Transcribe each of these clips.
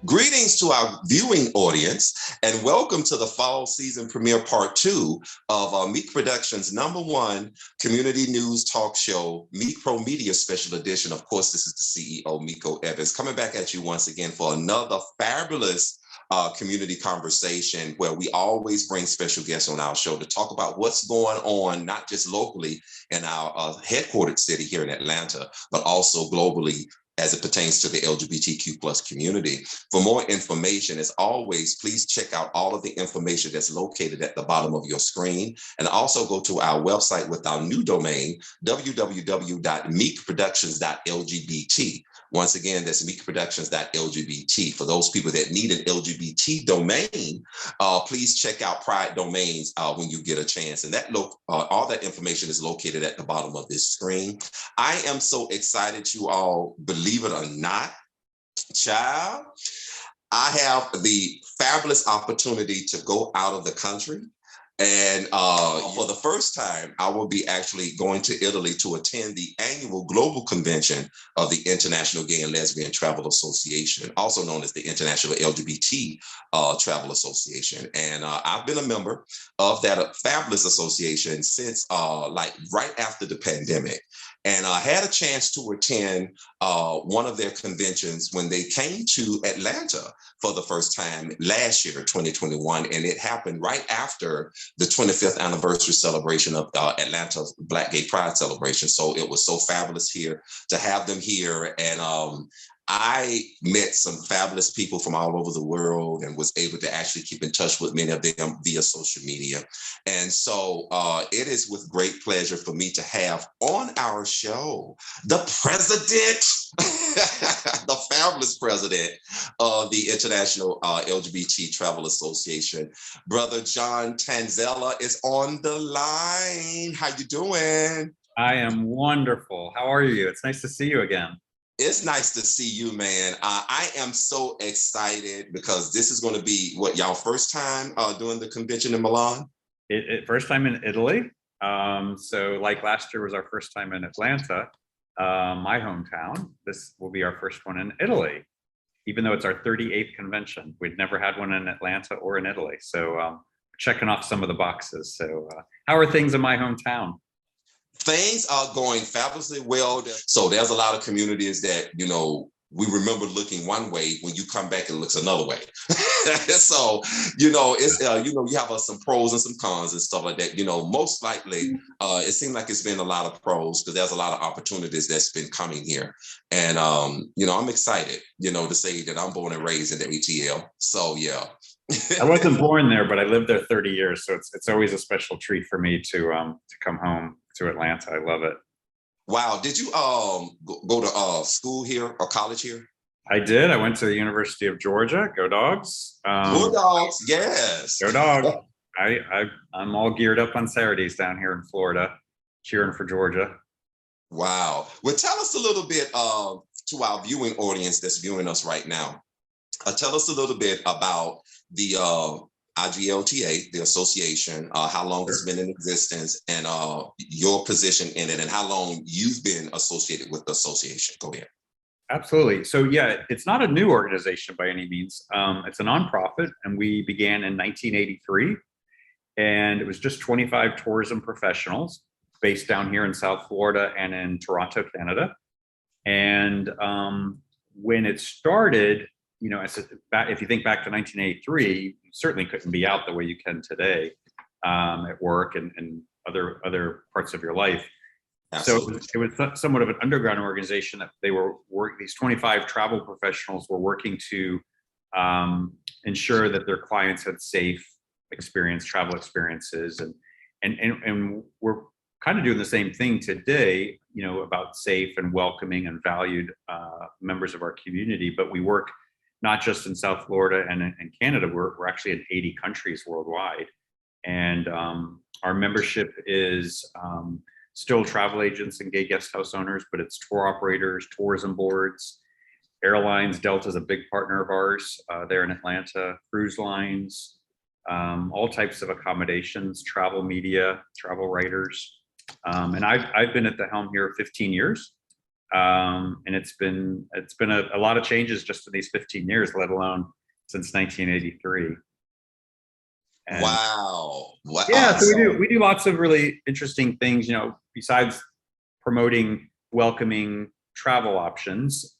Greetings to our viewing audience, and welcome to the fall season premiere part 2 of Meak Productions' #1 community news talk show, Meak Pro Media Special Edition. Of course, this is the CEO, Miko Evans, coming back at you once again for another fabulous community conversation where we always bring special guests on our show to talk about what's going on, not just locally in our headquartered city here in Atlanta, but also globally as it pertains to the LGBTQ plus community. For more information, as always, please check out all of the information that's located at the bottom of your screen, and also go to our website with our new domain, www.meakproductions.lgbt. Once again, that's meakproductions.lgbt. For those people that need an LGBT domain, please check out Pride Domains when you get a chance. And that all that information is located at the bottom of this screen. I am so excited, you all, believe it or not, child, I have the fabulous opportunity to go out of the country. And for the first time, I will be actually going to Italy to attend the annual global convention of the International Gay and Lesbian Travel Association, also known as the International LGBT Travel Association. And I've been a member of that fabulous association since like right after the pandemic. And I had a chance to attend one of their conventions when they came to Atlanta for the first time last year, 2021. And it happened right after the 25th anniversary celebration of Atlanta's Black Gay Pride celebration. So it was so fabulous here to have them here. And I met some fabulous people from all over the world and was able to actually keep in touch with many of them via social media. And so it is with great pleasure for me to have on our show the president, the fabulous president of the International LGBT Travel Association. Brother John TANZELLA is on the line. How you doing? I am wonderful. How are you? It's nice to see you again. It's nice to see you, man. I am so excited because this is going to be what, y'all first time doing the convention in Milan? First time in Italy. So like last year was our first time in Atlanta, my hometown. This will be our first one in Italy, even though it's our 38th convention. We'd never had one in Atlanta or in Italy. So checking off some of the boxes. So how are things in my hometown? Things are going fabulously well. So there's a lot of communities that, you know, we remember looking one way. When you come back, it looks another way. So, you know, it's, you know, you have some pros and some cons and stuff like that. You know, most likely, it seems like it's been a lot of pros because there's a lot of opportunities that's been coming here. And, you know, I'm excited, you know, to say that I'm born and raised in the ATL. So, yeah. I wasn't born there, but I lived there 30 years. So it's always a special treat for me to come home to Atlanta. I love it. Wow. Did you go to school here or college here? I did. I went to the University of Georgia. Go Dogs. Go Dogs. Yes. Go Dogs. I'm all geared up on Saturdays down here in Florida, cheering for Georgia. Wow. Well, tell us a little bit to our viewing audience that's viewing us right now. Tell us a little bit about the IGLTA, the association, how long it's been in existence, and your position in it, and how long you've been associated with the association. Go ahead. Absolutely. So yeah, it's not a new organization by any means. It's a nonprofit, and we began in 1983, and it was just 25 tourism professionals based down here in South Florida and in Toronto, Canada. And when it started, you know, if you think back to 1983, you certainly couldn't be out the way you can today at work and other parts of your life. Absolutely. So it was somewhat of an underground organization that these 25 travel professionals were working to ensure that their clients had safe travel experiences. And we're kind of doing the same thing today, you know, about safe and welcoming and valued members of our community, but we work not just in South Florida and in Canada, we're actually in 80 countries worldwide. And our membership is still travel agents and gay guest house owners, but it's tour operators, tourism boards, airlines. Delta is a big partner of ours there in Atlanta, cruise lines, all types of accommodations, travel media, travel writers. And I've been at the helm here 15 years. And it's been a lot of changes just in these 15 years, let alone since 1983. And Wow. yeah, so we do lots of really interesting things, besides promoting welcoming travel options.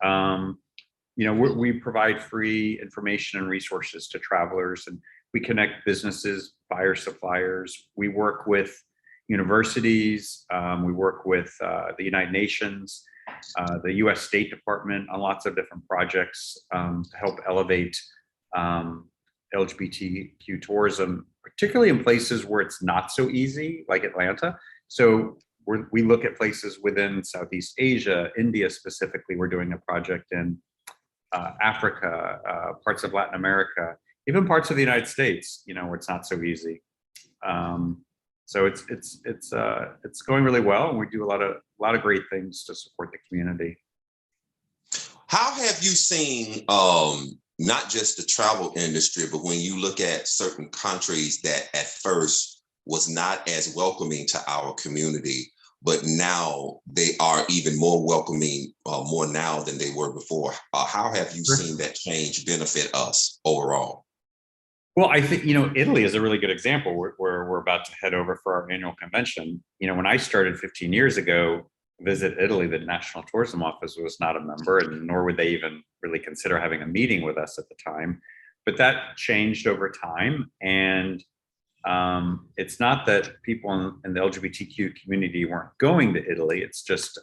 We provide free information and resources to travelers, and we connect businesses, buyers, suppliers. We work with universities. We work with the United Nations, the U.S. State Department on lots of different projects to help elevate LGBTQ tourism, particularly in places where it's not so easy, like Atlanta. So we look at places within Southeast Asia, India specifically. We're doing a project in Africa, parts of Latin America, even parts of the United States, where it's not so easy. So it's going really well, and we do a lot of great things to support the community. How have you seen not just the travel industry, but when you look at certain countries that at first was not as welcoming to our community, but now they are even more welcoming, more now than they were before? How have you seen that change benefit us overall? Well, I think, Italy is a really good example where we're about to head over for our annual convention. When I started 15 years ago, Visit Italy, the National Tourism Office was not a member, and nor would they even really consider having a meeting with us at the time. But that changed over time. And it's not that people in the LGBTQ community weren't going to Italy. It's just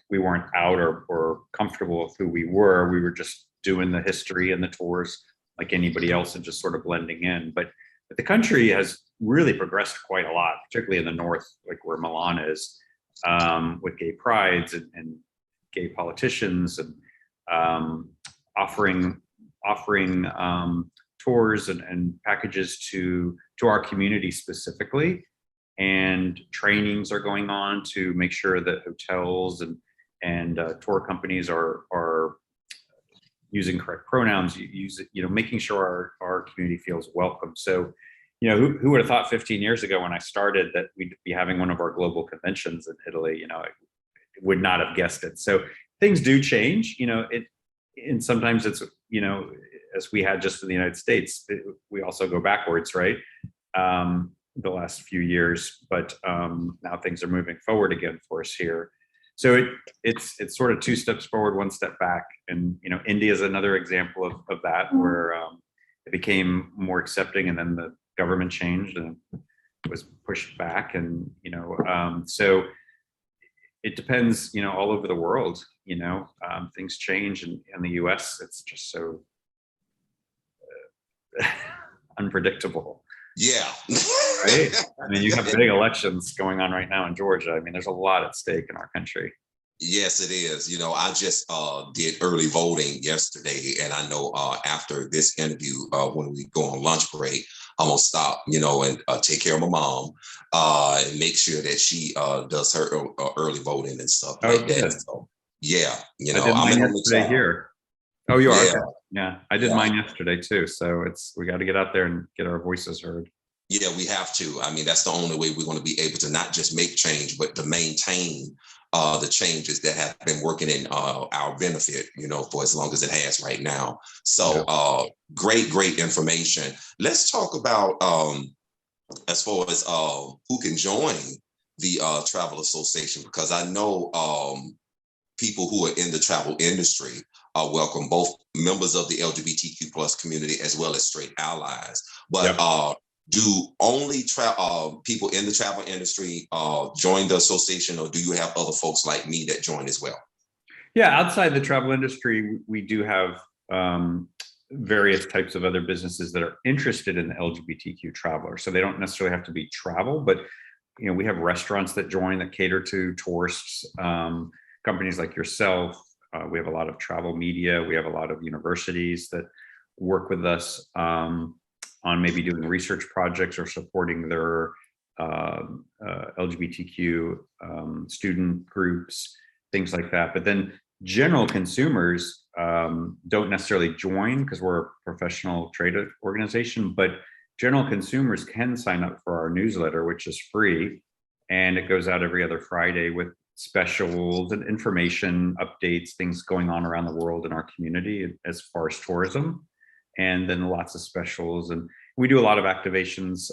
we weren't out or comfortable with who we were. We were just doing the history and the tours like anybody else and just sort of blending in. But the country has really progressed quite a lot, particularly in the north, like where Milan is, with gay prides and gay politicians, and offering tours and packages to our community specifically. And trainings are going on to make sure that hotels and tour companies are using correct pronouns, making sure our community feels welcome. So, who would have thought 15 years ago when I started that we'd be having one of our global conventions in Italy? I would not have guessed it. So things do change, and sometimes it's, as we had just in the United States, we also go backwards, right? The last few years, but now things are moving forward again for us here. So it's sort of two steps forward, one step back. And, India is another example of that, where it became more accepting, and then the government changed and it was pushed back. And, so it depends, all over the world, things change. And in the US, it's just so unpredictable. Yeah. Right? I mean, you have big elections going on right now in Georgia. I mean, there's a lot at stake in our country. Yes, it is. I just did early voting yesterday, and I know after this interview, when we go on lunch break, I'm gonna stop, and take care of my mom, and make sure that she does her early voting and stuff like that. So, yeah, I did mine yesterday here. Oh, you are? Yeah. Okay. Yeah, I did mine yesterday too. So we got to get out there and get our voices heard. Yeah, we have to. I mean, that's the only way we're going to be able to not just make change, but to maintain the changes that have been working in our benefit, for as long as it has right now. So great information. Let's talk about as far as who can join the Travel Association, because I know people who are in the travel industry are welcome, both members of the LGBTQ plus community as well as straight allies. But do only people in the travel industry join the association, or do you have other folks like me that join as well? Yeah, outside the travel industry, we do have various types of other businesses that are interested in the LGBTQ traveler. So they don't necessarily have to be travel, but we have restaurants that join that cater to tourists, companies like yourself. We have a lot of travel media. We have a lot of universities that work with us. on maybe doing research projects or supporting their LGBTQ student groups, things like that. But then general consumers don't necessarily join because we're a professional trade organization, but general consumers can sign up for our newsletter, which is free. And it goes out every other Friday with specials and information updates, things going on around the world in our community as far as tourism, and then lots of specials. And we do a lot of activations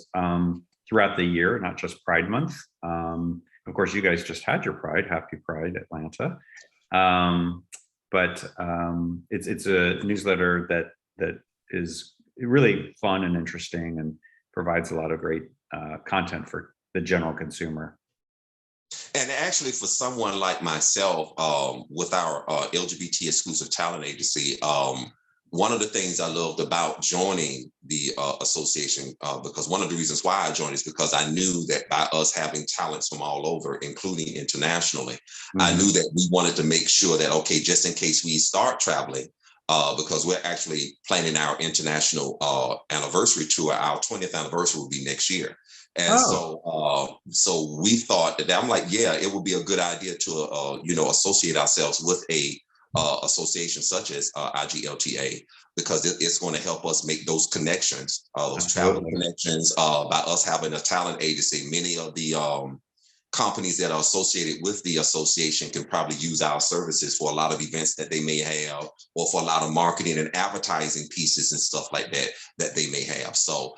throughout the year, not just Pride Month. Of course, you guys just had your Pride. Happy Pride, Atlanta. But it's a newsletter that is really fun and interesting and provides a lot of great content for the general consumer. And actually, for someone like myself, with our LGBT exclusive talent agency, one of the things I loved about joining the association, because one of the reasons why I joined is because I knew that by us having talents from all over, including internationally, I knew that we wanted to make sure that, okay, just in case we start traveling, because we're actually planning our international anniversary tour. Our 20th anniversary will be next year. And so we thought that, I'm like, yeah, it would be a good idea to, associate ourselves with a association such as IGLTA, because it's going to help us make those connections, those travel connections, by us having a talent agency. Many of the companies that are associated with the association can probably use our services for a lot of events that they may have, or for a lot of marketing and advertising pieces and stuff like that they may have. So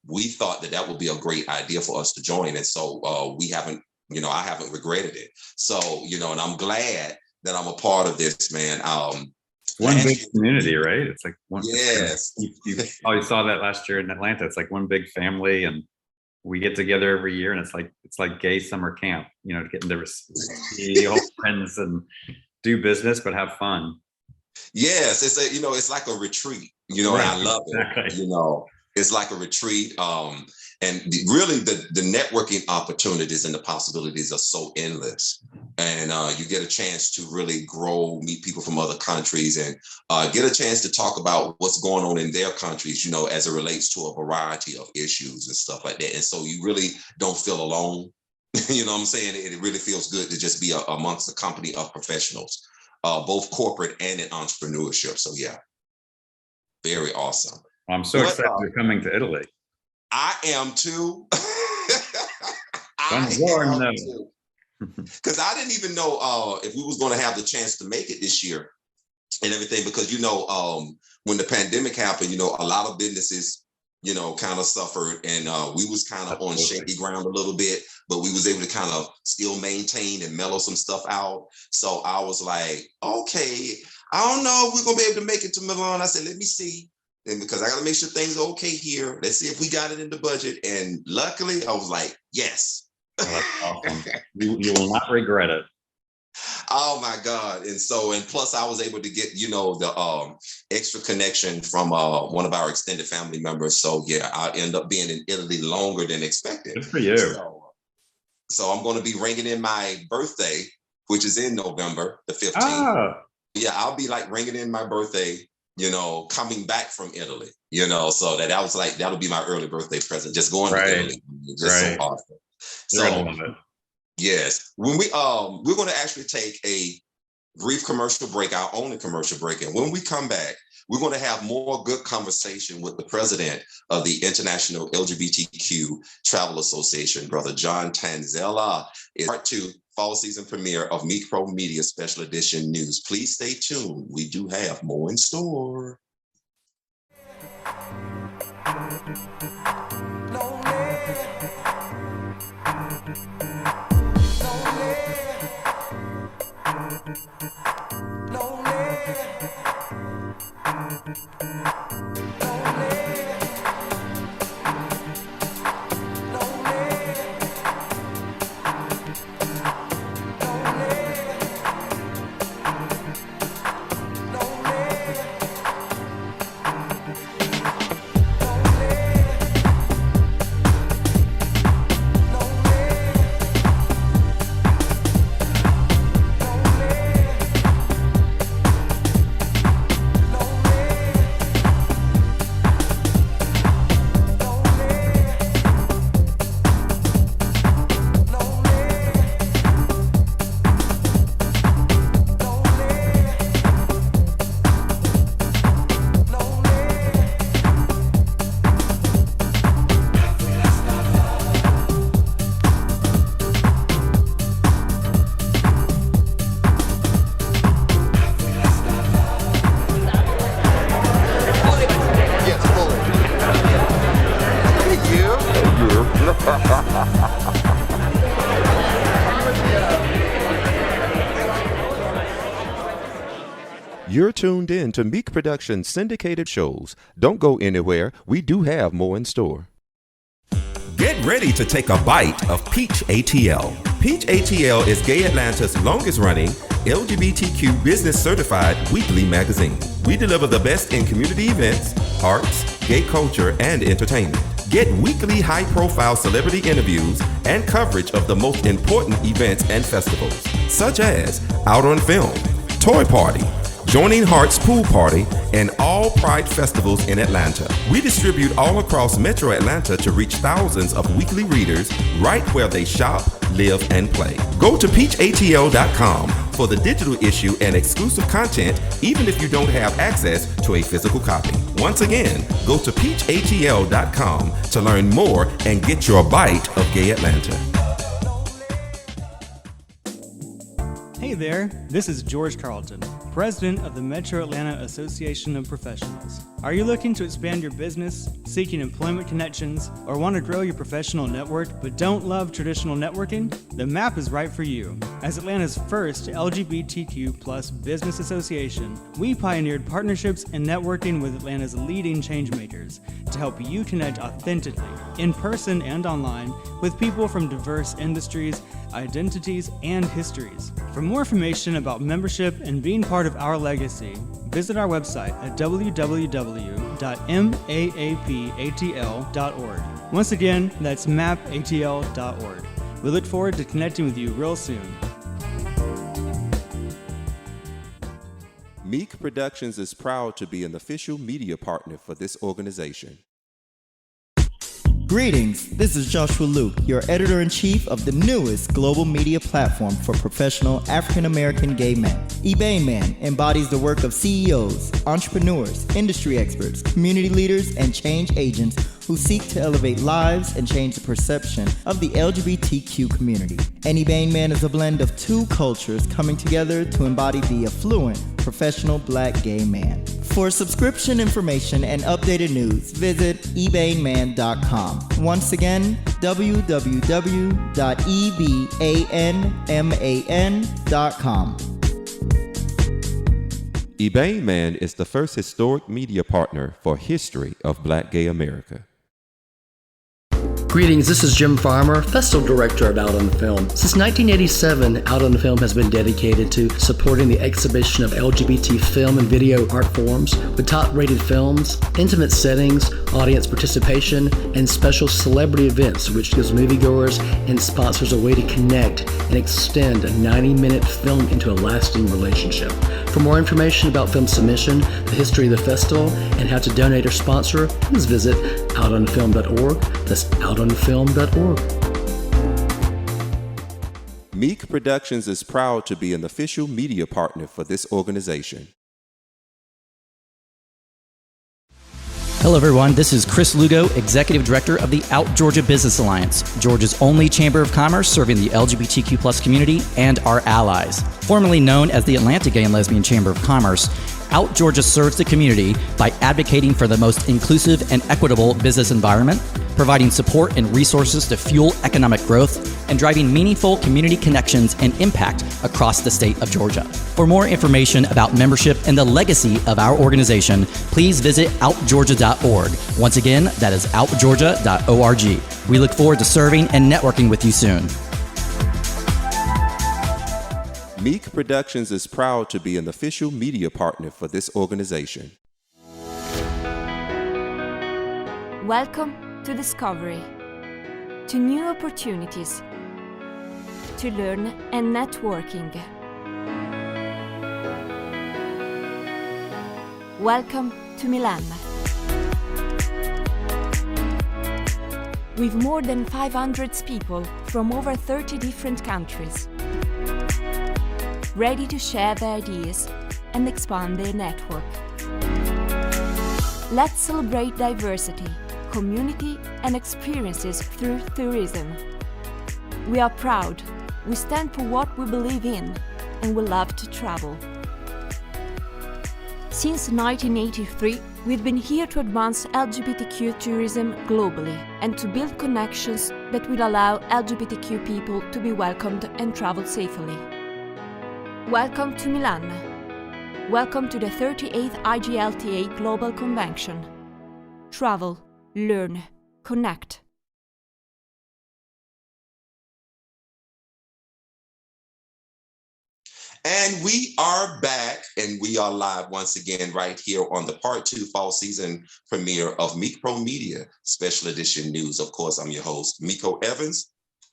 we thought that would be a great idea for us to join. And so I haven't regretted it. So, and I'm glad that I'm a part of this, man. One big community, right? It's like one. Yes. You probably saw that last year in Atlanta. It's like one big family, and we get together every year, and it's like gay summer camp. Getting to see old friends and do business, but have fun. Yes, it's like a retreat. Right. And I love it. It's like a retreat. And really the networking opportunities and the possibilities are so endless. And you get a chance to really grow, meet people from other countries, and get a chance to talk about what's going on in their countries, as it relates to a variety of issues and stuff like that. And so you really don't feel alone. You know what I'm saying? It really feels good to just be amongst a company of professionals, both corporate and in entrepreneurship. So yeah, very awesome. I'm so excited you're coming to Italy. I am too. Because I didn't even know if we was going to have the chance to make it this year and everything, because when the pandemic happened, a lot of businesses kind of suffered, and we was kind of on shaky ground a little bit, but we was able to kind of still maintain and mellow some stuff out. So I was like, okay, I don't know if we're gonna be able to make it to Milan. I said, let me see. And because I got to make sure things are okay here. Let's see if we got it in the budget. And luckily, I was like, yes. Oh, that's awesome. You will not regret it. Oh my God. And plus I was able to get, the extra connection from one of our extended family members. So yeah, I end up being in Italy longer than expected. Good for you. So I'm going to be ringing in my birthday, which is in November the 15th. Ah. Yeah, I'll be like ringing in my birthday, coming back from Italy, so that I was like, that'll be my early birthday present, just going to Italy. Just so awesome. So yes, when we're going to actually take a brief commercial break, our only commercial break. And when we come back, we're going to have more good conversation with the president of the International LGBTQ Travel Association, Brother John Tanzella. It's part 2, fall season premiere of Meak Pro Media Special Edition News. Please stay tuned. We do have more in store. You're tuned in to Meak Productions syndicated shows. Don't go anywhere. We do have more in store. Get ready to take a bite of Peach ATL. Peach ATL is Gay Atlanta's longest running LGBTQ business certified weekly magazine. We deliver the best in community events, arts, gay culture, and entertainment. Get weekly high-profile celebrity interviews and coverage of the most important events and festivals, such as Out on Film, Toy Party, Joining Hearts Pool Party, and all Pride festivals in Atlanta. We distribute all across Metro Atlanta to reach thousands of weekly readers right where they shop, live, and play. Go to peachatl.com for the digital issue and exclusive content, even if you don't have access to a physical copy. Once again, go to peachatl.com to learn more and get your bite of Gay Atlanta. Hey there, this is George Carlton, President of the Metro Atlanta Association of Professionals. Are you looking to expand your business, seeking employment connections, or want to grow your professional network but don't love traditional networking? The MAP is right for you. As Atlanta's first LGBTQ+ business association, we pioneered partnerships and networking with Atlanta's leading changemakers to help you connect authentically, in person and online, with people from diverse industries, identities, and histories. For more information about membership and being part of our legacy, visit our website at www.maapatl.org. Once again, that's mapatl.org. We look forward to connecting with you real soon. Meak Productions is proud to be an official media partner for this organization. Greetings, this is Joshua Luke, your editor-in-chief of the newest global media platform for professional African-American gay men. eBay Man embodies the work of CEOs, entrepreneurs, industry experts, community leaders, and change agents who seek to elevate lives and change the perception of the LGBTQ community. And eBay Man is a blend of two cultures coming together to embody the affluent, professional black gay man. For subscription information and updated news, visit ebayman.com. Once again, www.ebanman.com. eBay Man is the first historic media partner for History of Black Gay America. Greetings, this is Jim Farmer, Festival Director of Out on Film. Since 1987, Out on Film has been dedicated to supporting the exhibition of LGBT film and video art forms with top-rated films, intimate settings, audience participation, and special celebrity events, which gives moviegoers and sponsors a way to connect and extend a 90-minute film into a lasting relationship. For more information about film submission, the history of the festival, and how to donate or sponsor, please visit outonfilm.org. That's outonfilm.org. Meak Productions is proud to be an official media partner for this organization. Hello everyone, this is Chris Lugo, Executive Director of the Out Georgia Business Alliance, Georgia's only chamber of commerce serving the LGBTQ+ community and our allies. Formerly known as the Atlanta Gay and Lesbian Chamber of Commerce, Out Georgia serves the community by advocating for the most inclusive and equitable business environment, providing support and resources to fuel economic growth, and driving meaningful community connections and impact across the state of Georgia. For more information about membership and the legacy of our organization, please visit outgeorgia.org. Once again, that is outgeorgia.org. We look forward to serving and networking with you soon. Meak Productions is proud to be an official media partner for this organization. Welcome to discovery, to new opportunities, to learn and networking. Welcome to Milan. With more than 500 people from over 30 different countries, ready to share their ideas and expand their network. Let's celebrate diversity, community, and experiences through tourism. We are proud, we stand for what we believe in, and we love to travel. Since 1983, we've been here to advance LGBTQ tourism globally and to build connections that will allow LGBTQ people to be welcomed and travel safely. Welcome to Milan. Welcome to the 38th IGLTA Global Convention. Travel, learn, connect. And we are back, and we are live once again right here on the Part 2 Fall Season premiere of Meak Pro Media Special Edition News. Of course, I'm your host, Miko Evans,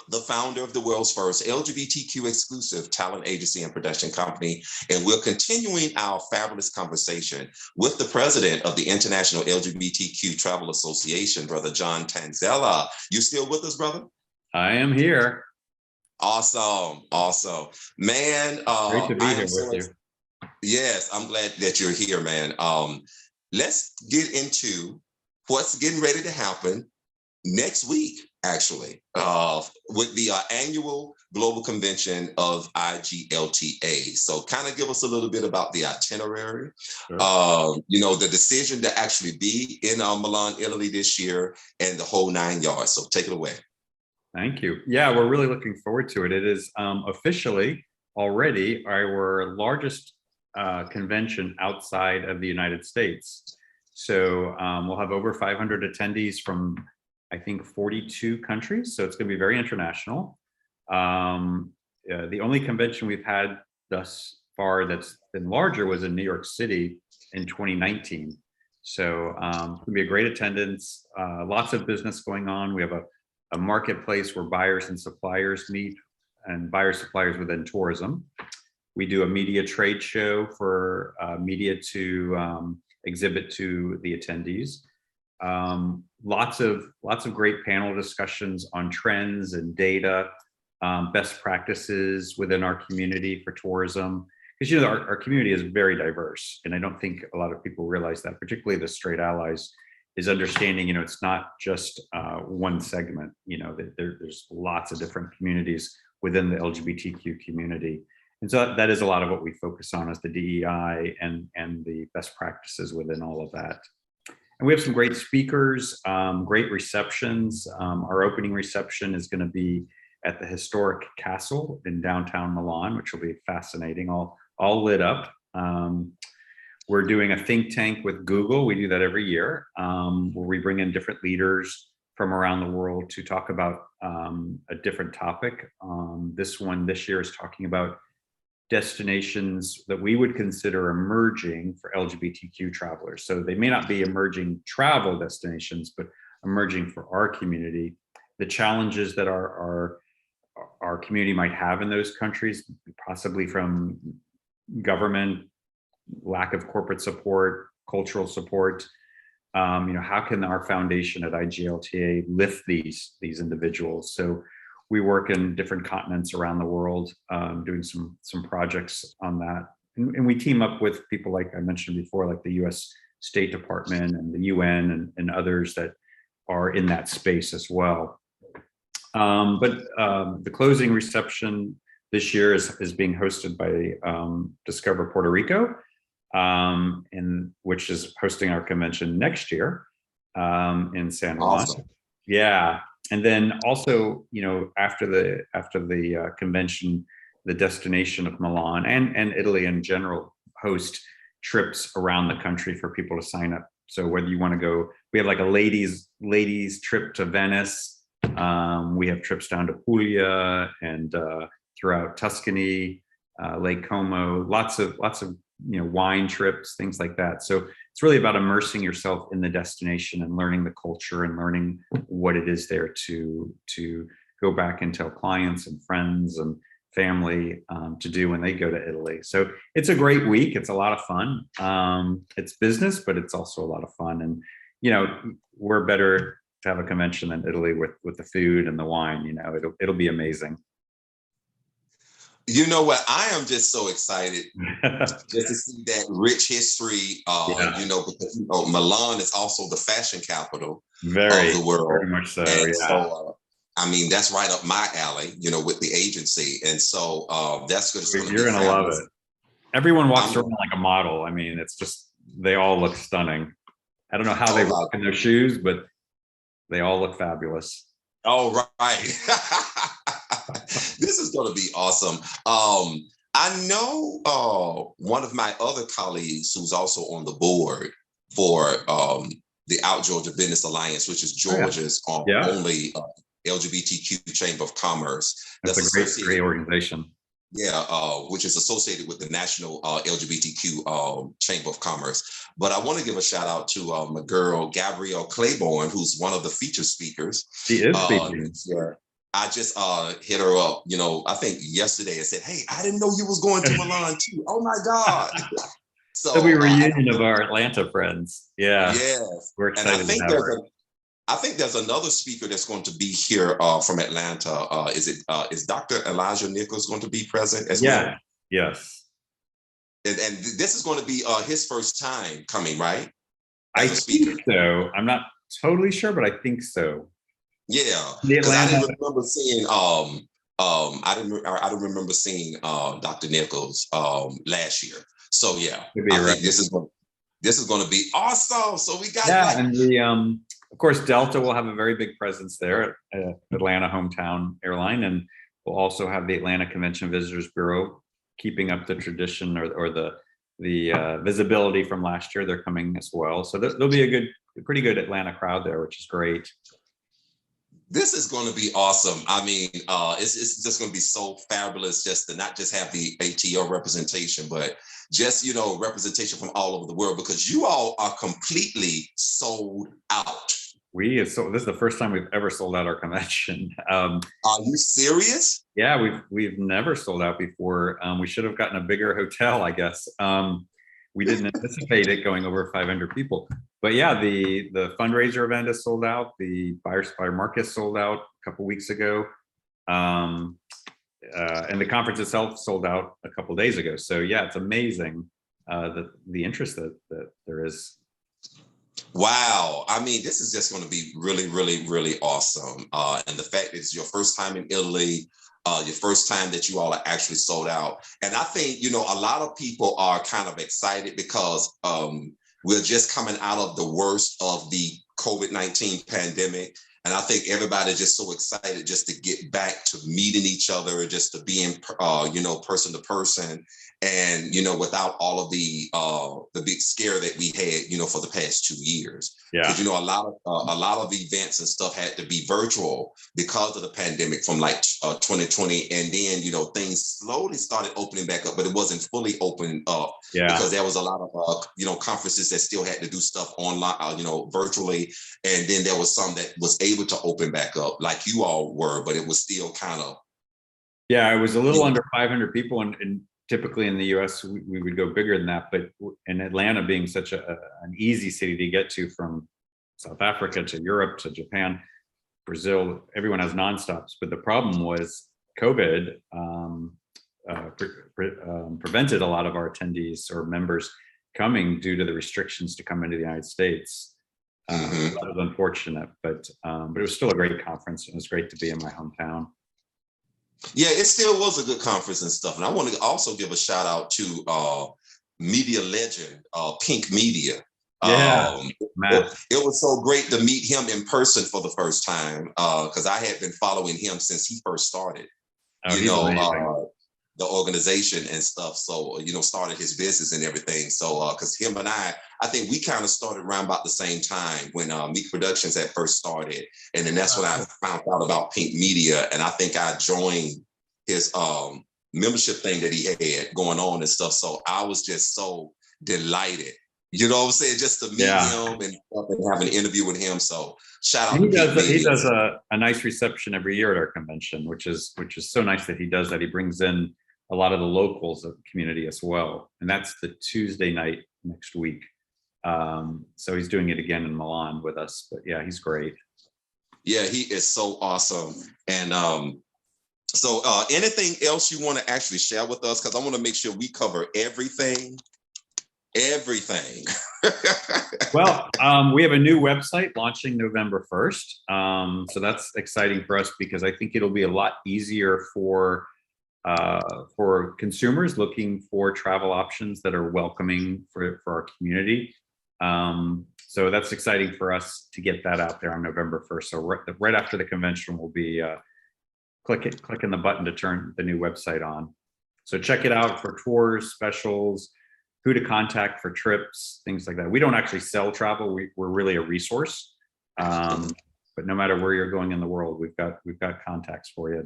the founder of the world's first LGBTQ exclusive talent agency and production company. And we're continuing our fabulous conversation with the president of the International LGBTQ Travel Association, Brother John Tanzella. You still with us, brother? I am here. Awesome. Man, Great to be here with you. Yes, I'm glad that you're here, man. Let's get into what's getting ready to happen next week, actually, with the annual global convention of IGLTA. So kind of give us a little bit about the itinerary, Sure. The decision to actually be in Milan, Italy this year, and the whole 9 yards. So take it away. Thank you. Yeah, we're really looking forward to it. It is officially already our largest convention outside of the United States. So we'll have over 500 attendees from, I think, 42 countries. So it's going to be very international. The only convention we've had thus far that's been larger was in New York City in 2019. So it's going to be a great attendance, lots of business going on. We have a marketplace where buyers and suppliers meet, and buyers suppliers within tourism. We do a media trade show for media to exhibit to the attendees. Lots of great panel discussions on trends and data, best practices within our community for tourism. Because our community is very diverse, and I don't think a lot of people realize that, particularly the straight allies, is understanding, it's not just one segment, there's lots of different communities within the LGBTQ community. And so that is a lot of what we focus on, is the DEI and the best practices within all of that. And we have some great speakers, great receptions. Our opening reception is going to be at the historic castle in downtown Milan, which will be fascinating, all lit up. We're doing a think tank with Google. We do that every year, where we bring in different leaders from around the world to talk about a different topic. This year is talking about destinations that we would consider emerging for LGBTQ travelers. So they may not be emerging travel destinations, but emerging for our community. The challenges that our community might have in those countries, possibly from government, lack of corporate support, cultural support. How can our foundation at IGLTA lift these individuals? So we work in different continents around the world, doing some projects on that. And we team up with people, like I mentioned before, like the US State Department and the UN and others that are in that space as well. But the closing reception this year is being hosted by Discover Puerto Rico, which is hosting our convention next year in San Juan. Awesome. Yeah, and then also, after the convention, the destination of Milan and Italy in general host trips around the country for people to sign up. So whether you want to go, we have like a ladies trip to Venice. We have trips down to Puglia and throughout Tuscany, Lake Como, lots of wine trips, things like that. So it's really about immersing yourself in the destination and learning the culture and learning what it is there to go back and tell clients and friends and family to do when they go to Italy. So it's a great week. It's a lot of fun. It's business, but it's also a lot of fun. And, we're better to have a convention than Italy with the food and the wine. It'll be amazing. You know what? I am just so excited just to see that rich history, because Milan is also the fashion capital of the world. Very much so, and yeah. So, that's right up my alley, with the agency. And so that's good. You're going to love it. Everyone walks around like a model. It's just, they all look stunning. I don't know how they walk in their shoes, but they all look fabulous. Oh, right. This is going to be awesome. I know one of my other colleagues who's also on the board for the Out Georgia Business Alliance, which is Georgia's only LGBTQ Chamber of Commerce. That's a great organization. Yeah, which is associated with the National LGBTQ Chamber of Commerce. But I want to give a shout out to my girl, Gabrielle Claiborne, who's one of the featured speakers. She is speaking. I just hit her up, I think yesterday. I said, hey, I didn't know you was going to Milan too. Oh my God. So we reunion of our Atlanta friends. Yeah. Yes. We're excited to have her. I think there's another speaker that's going to be here from Atlanta. Is Dr. Elijah Nichols going to be present as well? Yes. And this is going to be his first time coming, right? I think so. I'm not totally sure, but I think so. Yeah, because I didn't remember seeing I don't remember seeing Dr. Nichols last year. So yeah, I think this is going to be awesome. So we got and of course Delta will have a very big presence there at Atlanta hometown airline, and we'll also have the Atlanta Convention Visitors Bureau keeping up the tradition or the visibility from last year. They're coming as well, so there'll be a pretty good Atlanta crowd there, which is great. This is going to be awesome. I mean, it's just going to be so fabulous just to not just have the ATO representation, but just, representation from all over the world, because you all are completely sold out. This is the first time we've ever sold out our convention. Are you serious? Yeah, we've never sold out before. We should have gotten a bigger hotel, I guess. We didn't anticipate it going over 500 people. But yeah, the fundraiser event is sold out. The Buyer Supplier Market sold out a couple weeks ago. And the conference itself sold out a couple days ago. So yeah, it's amazing the interest that there is. Wow. I mean, this is just going to be really, really, really awesome. And the fact it's your first time in Italy, your first time that you all are actually sold out. And I think, a lot of people are kind of excited because we're just coming out of the worst of the COVID-19 pandemic. And I think everybody's just so excited just to get back to meeting each other, just to being, person to person. And, without all of the big scare that we had, for the past 2 years. Yeah. Because, a lot of events and stuff had to be virtual because of the pandemic from 2020. And then, things slowly started opening back up, but it wasn't fully open up. Yeah. Because there was a lot of, conferences that still had to do stuff online, virtually. And then there was some that was able to open back up like you all were, but it was still kind of. Yeah, it was a little under 500 people, and typically in the US, we would go bigger than that. But in Atlanta being such an easy city to get to from South Africa to Europe to Japan, Brazil, everyone has nonstops. But the problem was COVID prevented a lot of our attendees or members coming due to the restrictions to come into the United States. That was unfortunate, but it was still a great conference, and it was great to be in my hometown. Yeah, it still was a good conference and stuff. And I want to also give a shout out to media legend, Pink Media. Yeah, it was so great to meet him in person for the first time because I had been following him since he first started, the organization and stuff. So, started his business and everything. So, because him and I think we kind of started around about the same time when Meak Productions had first started. And then that's when I found out about Pink Media. And I think I joined his membership thing that he had going on and stuff. So I was just so delighted, you know what I'm saying? Just to meet him and have an interview with him. So shout out. He does a nice reception every year at our convention, which is so nice that he does that. He brings in a lot of the locals of the community as well. And that's the Tuesday night next week. So he's doing it again in Milan with us, but yeah, he's great. Yeah, he is so awesome. And so anything else you want to actually share with us? Because I want to make sure we cover everything. Well, we have a new website launching November 1st. So that's exciting for us because I think it'll be a lot easier for consumers looking for travel options that are welcoming for our community. So that's exciting for us to get that out there on November 1st. So right after the convention, we'll be clicking the button to turn the new website on. So check it out for tours, specials, who to contact for trips, things like that. We don't actually sell travel. We're really a resource. But no matter where you're going in the world, we've got contacts for you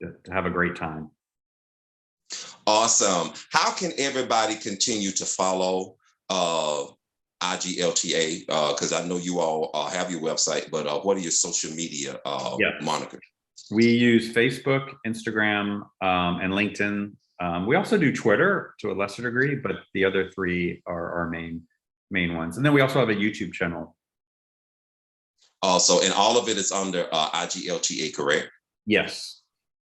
to have a great time. Awesome. How can everybody continue to follow IGLTA? Because I know you all have your website, but what are your social media monikers? We use Facebook, Instagram, and LinkedIn. We also do Twitter to a lesser degree, but the other three are our main ones. And then we also have a YouTube channel. Also, and all of it is under IGLTA, correct? Yes.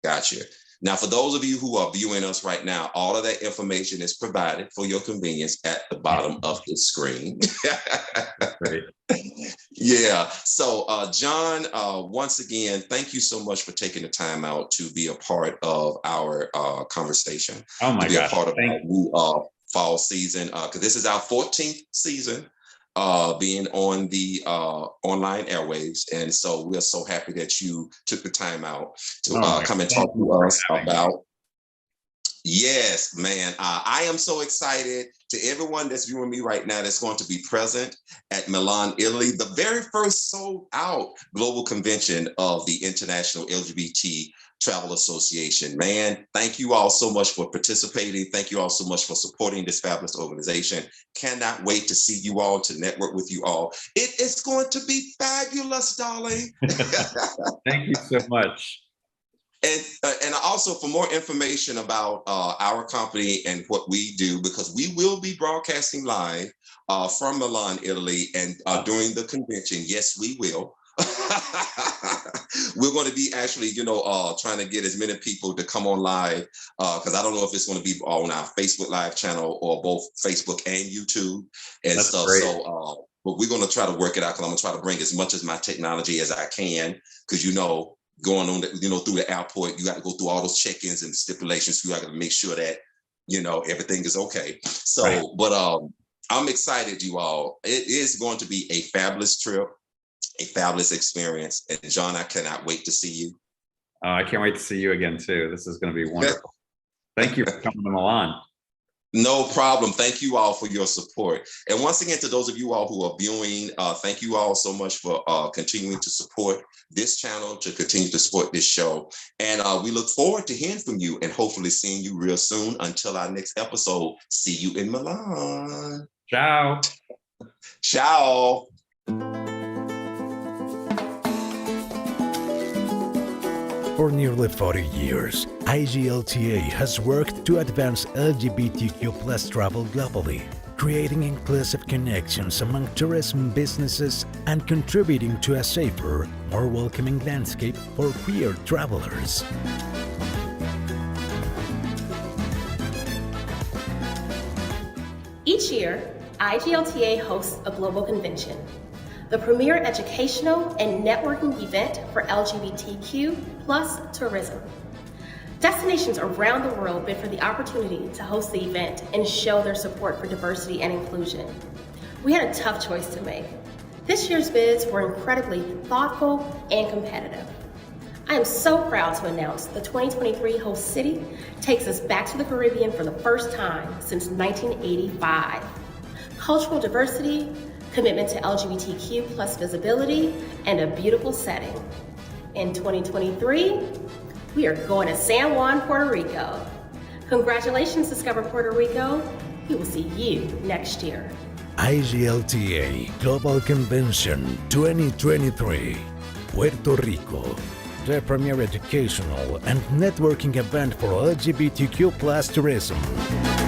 Gotcha. Now, for those of you who are viewing us right now, all of that information is provided for your convenience at the bottom of the screen. Great. Yeah. So, John, once again, thank you so much for taking the time out to be a part of our conversation. Oh my gosh. A part of our new fall season, because this is our 14th season being on the online airwaves. And so we're so happy that you took the time out to come and talk to us about. Yes, man. I am so excited. To everyone that's viewing me right now that's going to be present at Milan, Italy, the very first sold out global convention of the International LGBT Travel Association. Man, thank you all so much for participating. Thank you all so much for supporting this fabulous organization. Cannot wait to see you all, to network with you all. It is going to be fabulous, darling. Thank you so much. And also for more information about our company and what we do, because we will be broadcasting live from Milan, Italy, and during the convention. Yes, we will. We're going to be actually, trying to get as many people to come on live, because I don't know if it's going to be on our Facebook Live channel or both Facebook and YouTube and That's stuff. Great. So, but we're going to try to work it out, because I'm going to try to bring as much of my technology as I can, because going on, through the airport, you got to go through all those check-ins and stipulations. You got to make sure that, everything is okay. So, right. But I'm excited, you all. It is going to be a fabulous trip, a fabulous experience. And John, I cannot wait to see you. I can't wait to see you again, too. This is going to be wonderful. Thank you for coming to Milan. No problem. Thank you all for your support. And once again, to those of you all who are viewing, thank you all so much for continuing to support this channel, to continue to support this show. And we look forward to hearing from you and hopefully seeing you real soon. Until our next episode, see you in Milan. Ciao. Ciao. For nearly 40 years, IGLTA has worked to advance LGBTQ+ travel globally, creating inclusive connections among tourism businesses and contributing to a safer, more welcoming landscape for queer travelers. Each year, IGLTA hosts a global convention, the premier educational and networking event for LGBTQ+ tourism. Destinations around the world bid for the opportunity to host the event and show their support for diversity and inclusion. We had a tough choice to make. This year's bids were incredibly thoughtful and competitive. I am so proud to announce the 2023 host city takes us back to the Caribbean for the first time since 1985. Cultural diversity, commitment to LGBTQ+ visibility, and a beautiful setting. In 2023, we are going to San Juan, Puerto Rico. Congratulations, Discover Puerto Rico. We will see you next year. IGLTA Global Convention 2023, Puerto Rico. The premier educational and networking event for LGBTQ+ tourism.